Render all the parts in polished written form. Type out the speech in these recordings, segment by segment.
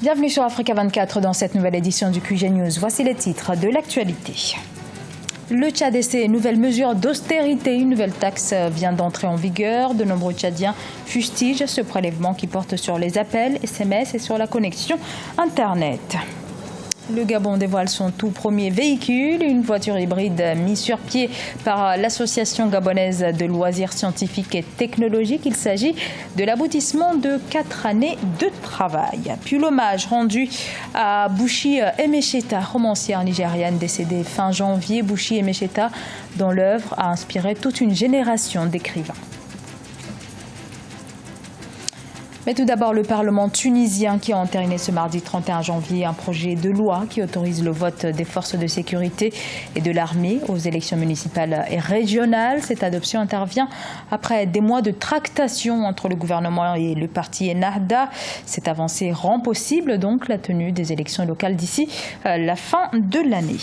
Bienvenue sur Africa 24 dans cette nouvelle édition du QG News. Voici les titres de l'actualité. Le Tchad et ses nouvelles mesures d'austérité. Une nouvelle taxe vient d'entrer en vigueur. De nombreux Tchadiens fustigent ce prélèvement qui porte sur les appels, SMS et sur la connexion Internet. Le Gabon dévoile son tout premier véhicule, une voiture hybride mise sur pied par l'Association gabonaise de loisirs scientifiques et technologiques. Il s'agit de l'aboutissement de 4 années de travail. Puis l'hommage rendu à Bushi Emecheta, romancière nigériane décédée fin janvier. Bushi Emecheta, dont l'œuvre a inspiré toute une génération d'écrivains. Mais tout d'abord, le Parlement tunisien qui a entériné ce mardi 31 janvier un projet de loi qui autorise le vote des forces de sécurité et de l'armée aux élections municipales et régionales. Cette adoption intervient après des mois de tractation entre le gouvernement et le parti Ennahda. Cette avancée rend possible donc la tenue des élections locales d'ici la fin de l'année.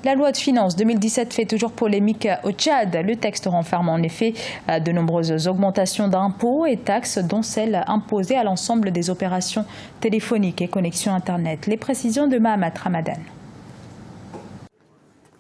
La loi de finances 2017 fait toujours polémique au Tchad. Le texte renferme en effet de nombreuses augmentations d'impôts et taxes, dont celles imposées à l'ensemble des opérations téléphoniques et connexions Internet. Les précisions de Mahamat Ramadan.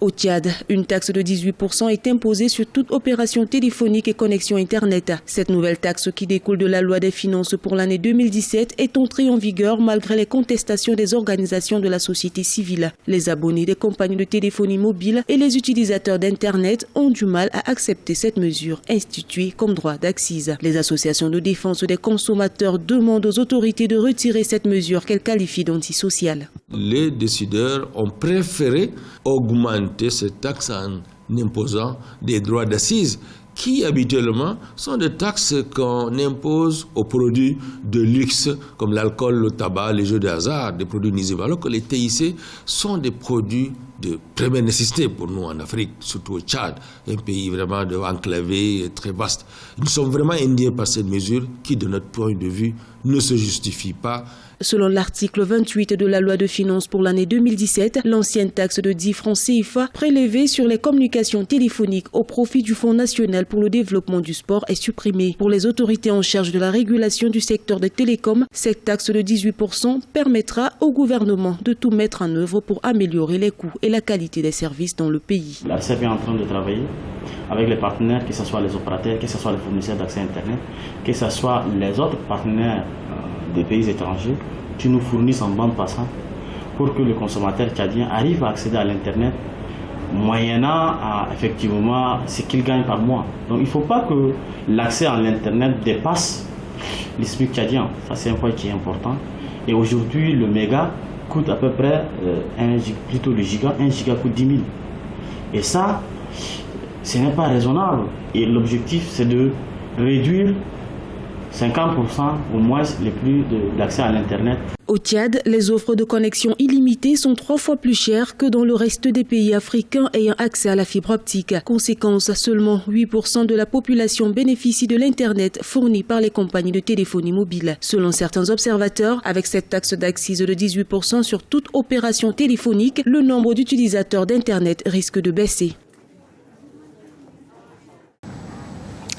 Au Tchad, une taxe de 18% est imposée sur toute opération téléphonique et connexion Internet. Cette nouvelle taxe qui découle de la loi des finances pour l'année 2017 est entrée en vigueur malgré les contestations des organisations de la société civile. Les abonnés des compagnies de téléphonie mobile et les utilisateurs d'Internet ont du mal à accepter cette mesure instituée comme droit d'accise. Les associations de défense des consommateurs demandent aux autorités de retirer cette mesure qu'elles qualifient d'antisociale. Les décideurs ont préféré augmenter cette taxe en imposant des droits d'accise qui habituellement sont des taxes qu'on impose aux produits de luxe comme l'alcool, le tabac, les jeux de hasard, des produits nuisibles, alors que les TIC sont des produits de première nécessité pour nous en Afrique, surtout au Tchad, un pays vraiment enclavé et très vaste. Nous sommes vraiment indignés par cette mesure qui, de notre point de vue, ne se justifie pas. Selon l'article 28 de la loi de finances pour l'année 2017, l'ancienne taxe de 10 francs CFA prélevée sur les communications téléphoniques au profit du Fonds national pour le développement du sport est supprimée. Pour les autorités en charge de la régulation du secteur des télécoms, cette taxe de 18% permettra au gouvernement de tout mettre en œuvre pour améliorer les coûts et la qualité des services dans le pays. La RCEP est en train de travailler avec les partenaires, que ce soit les opérateurs, que ce soit les fournisseurs d'accès Internet, que ce soit les autres partenaires des pays étrangers qui nous fournissent en bande passante pour que le consommateur tchadien arrive à accéder à l'Internet moyennant effectivement ce qu'il gagne par mois. Donc il ne faut pas que l'accès à l'Internet dépasse le SMIC tchadien. Ça c'est un point qui est important. Et aujourd'hui le méga coûte à peu près le giga, 1 giga coûte 10 000. Et ça, ce n'est pas raisonnable. Et l'objectif c'est de réduire 50% au moins les prix d'accès à l'Internet. Au Tchad, les offres de connexion illimitée sont 3 fois plus chères que dans le reste des pays africains ayant accès à la fibre optique. Conséquence, seulement 8% de la population bénéficie de l'Internet fourni par les compagnies de téléphonie mobile. Selon certains observateurs, avec cette taxe d'accise de 18% sur toute opération téléphonique, le nombre d'utilisateurs d'Internet risque de baisser.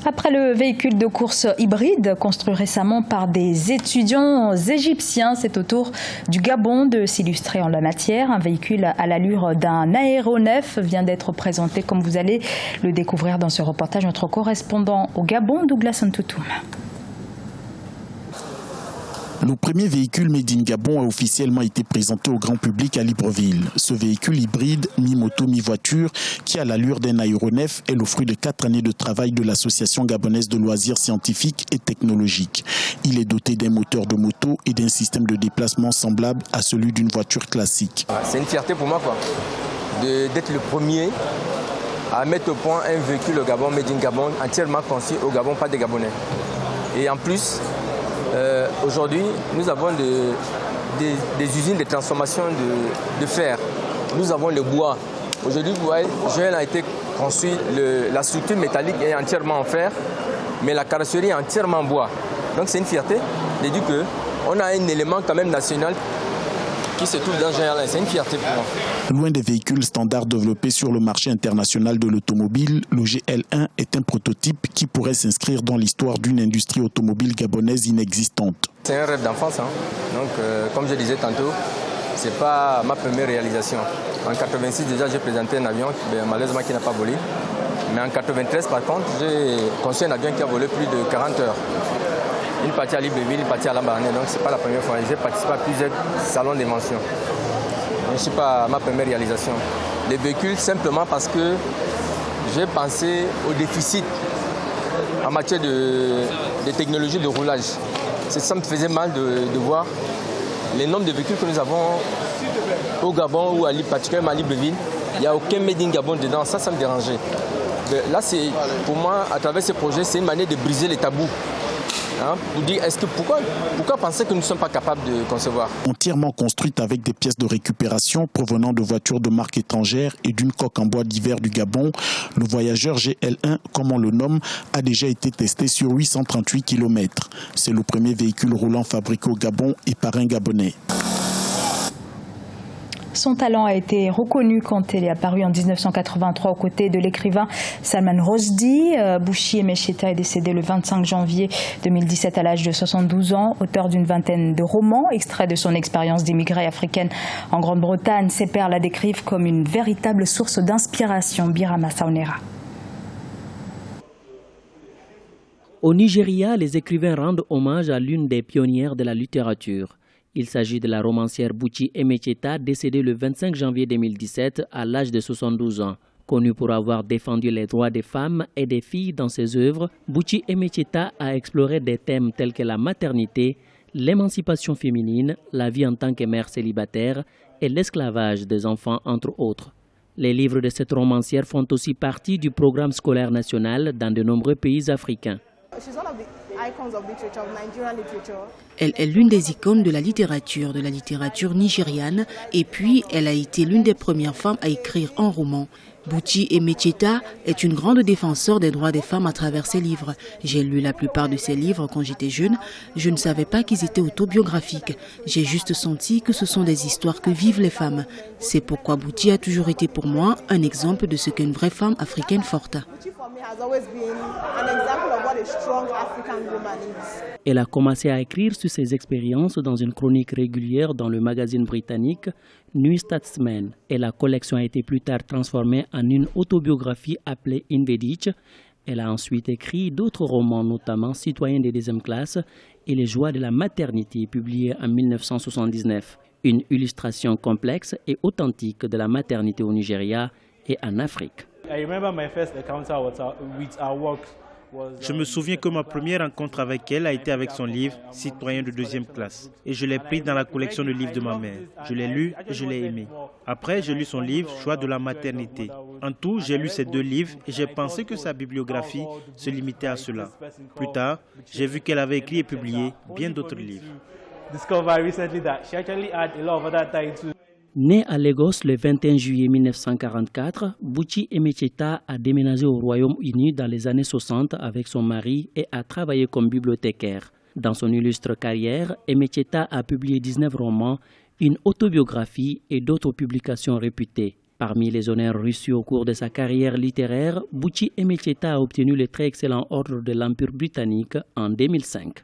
Après le véhicule de course hybride construit récemment par des étudiants égyptiens, c'est au tour du Gabon de s'illustrer en la matière. Un véhicule à l'allure d'un aéronef vient d'être présenté, comme vous allez le découvrir dans ce reportage. Notre correspondant au Gabon, Douglas Ntoutoum. Le premier véhicule Made in Gabon a officiellement été présenté au grand public à Libreville. Ce véhicule hybride, mi-moto, mi-voiture, qui a l'allure d'un aéronef, est le fruit de 4 années de travail de l'Association gabonaise de loisirs scientifiques et technologiques. Il est doté d'un moteur de moto et d'un système de déplacement semblable à celui d'une voiture classique. C'est une fierté pour moi d'être le premier à mettre au point un véhicule au Gabon, Made in Gabon, entièrement conçu au Gabon, pas des Gabonais. Et en plus, aujourd'hui, nous avons des usines de transformation de fer. Nous avons le bois. Aujourd'hui, vous voyez, Joël a été construit, la structure métallique est entièrement en fer, mais la carrosserie est entièrement en bois. Donc c'est une fierté de dire qu'on a un élément quand même national qui se trouve dans Joël. C'est une fierté pour moi. Loin des véhicules standards développés sur le marché international de l'automobile, le GL1 est un prototype qui pourrait s'inscrire dans l'histoire d'une industrie automobile gabonaise inexistante. C'est un rêve d'enfance, hein. Donc comme je disais tantôt, ce n'est pas ma première réalisation. En 86 déjà j'ai présenté un avion malheureusement qui n'a pas volé. Mais en 93 par contre j'ai conçu un avion qui a volé plus de 40 heures. Une partie à Libreville, une partie à Lambaréné, donc ce n'est pas la première fois. J'ai participé à plusieurs salons d'émotion. Je ne suis pas à ma première réalisation. Les véhicules simplement parce que j'ai pensé au déficit en matière de technologie de roulage. Ça me faisait mal de voir les nombres de véhicules que nous avons au Gabon ou particulièrement à Libreville. Il n'y a aucun Made in Gabon dedans, ça me dérangeait. Là, pour moi, à travers ce projet, c'est une manière de briser les tabous. Pour dire, pourquoi penser que nous ne sommes pas capables de concevoir? Entièrement construite avec des pièces de récupération provenant de voitures de marque étrangère et d'une coque en bois d'hiver du Gabon, le voyageur GL1, comme on le nomme, a déjà été testé sur 838 km. C'est le premier véhicule roulant fabriqué au Gabon et par un Gabonais. Son talent a été reconnu quand il est apparu en 1983 aux côtés de l'écrivain Salman Rushdie. Bouchi Emecheta est décédé le 25 janvier 2017 à l'âge de 72 ans, auteur d'une vingtaine de romans, extraits de son expérience d'immigré africaine en Grande-Bretagne. Ses pairs la décrivent comme une véritable source d'inspiration. Birama Saunera. Au Nigeria, les écrivains rendent hommage à l'une des pionnières de la littérature. Il s'agit de la romancière Bouchi Emecheta, décédée le 25 janvier 2017 à l'âge de 72 ans. Connue pour avoir défendu les droits des femmes et des filles dans ses œuvres, Bouchi Emecheta a exploré des thèmes tels que la maternité, l'émancipation féminine, la vie en tant que mère célibataire et l'esclavage des enfants, entre autres. Les livres de cette romancière font aussi partie du programme scolaire national dans de nombreux pays africains. Elle est l'une des icônes de la littérature nigériane, et puis elle a été l'une des premières femmes à écrire en roman. Bouchi Emecheta est une grande défenseur des droits des femmes à travers ses livres. J'ai lu la plupart de ses livres quand j'étais jeune. Je ne savais pas qu'ils étaient autobiographiques. J'ai juste senti que ce sont des histoires que vivent les femmes. C'est pourquoi Bouchi a toujours été pour moi un exemple de ce qu'est une vraie femme africaine forte. Elle a commencé à écrire sur ses expériences dans une chronique régulière dans le magazine britannique New Statesman, et la collection a été plus tard transformée en une autobiographie appelée Invedich. Elle a ensuite écrit d'autres romans, notamment Citoyen de deuxième classe et Les joies de la maternité, publié en 1979. Une illustration complexe et authentique de la maternité au Nigeria et en Afrique. Je me souviens que ma première rencontre avec elle a été avec son livre « Citoyen de deuxième classe » et je l'ai pris dans la collection de livres de ma mère. Je l'ai lu et je l'ai aimé. Après, j'ai lu son livre « Joie de la maternité ». En tout, j'ai lu ces deux livres et j'ai pensé que sa bibliographie se limitait à cela. Plus tard, j'ai vu qu'elle avait écrit et publié bien d'autres livres. Née à Lagos le 21 juillet 1944, Bouchi Emecheta a déménagé au Royaume-Uni dans les années 60 avec son mari et a travaillé comme bibliothécaire. Dans son illustre carrière, Emecheta a publié 19 romans, une autobiographie et d'autres publications réputées. Parmi les honneurs reçus au cours de sa carrière littéraire, Bouchi Emecheta a obtenu le très excellent ordre de l'Empire britannique en 2005.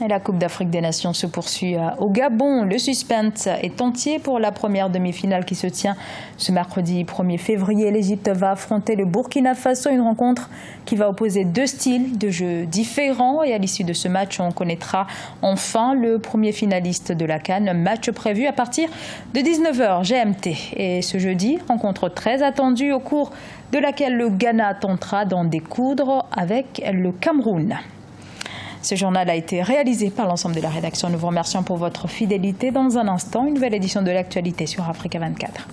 Et la Coupe d'Afrique des Nations se poursuit au Gabon. Le suspense est entier pour la première demi-finale qui se tient ce mercredi 1er février. L'Égypte va affronter le Burkina Faso, une rencontre qui va opposer deux styles de jeu différents. Et à l'issue de ce match, on connaîtra enfin le premier finaliste de la CAN. Match prévu à partir de 19h GMT. Et ce jeudi, rencontre très attendue au cours de laquelle le Ghana tentera d'en découdre avec le Cameroun. Ce journal a été réalisé par l'ensemble de la rédaction. Nous vous remercions pour votre fidélité. Dans un instant, une nouvelle édition de l'actualité sur Africa 24.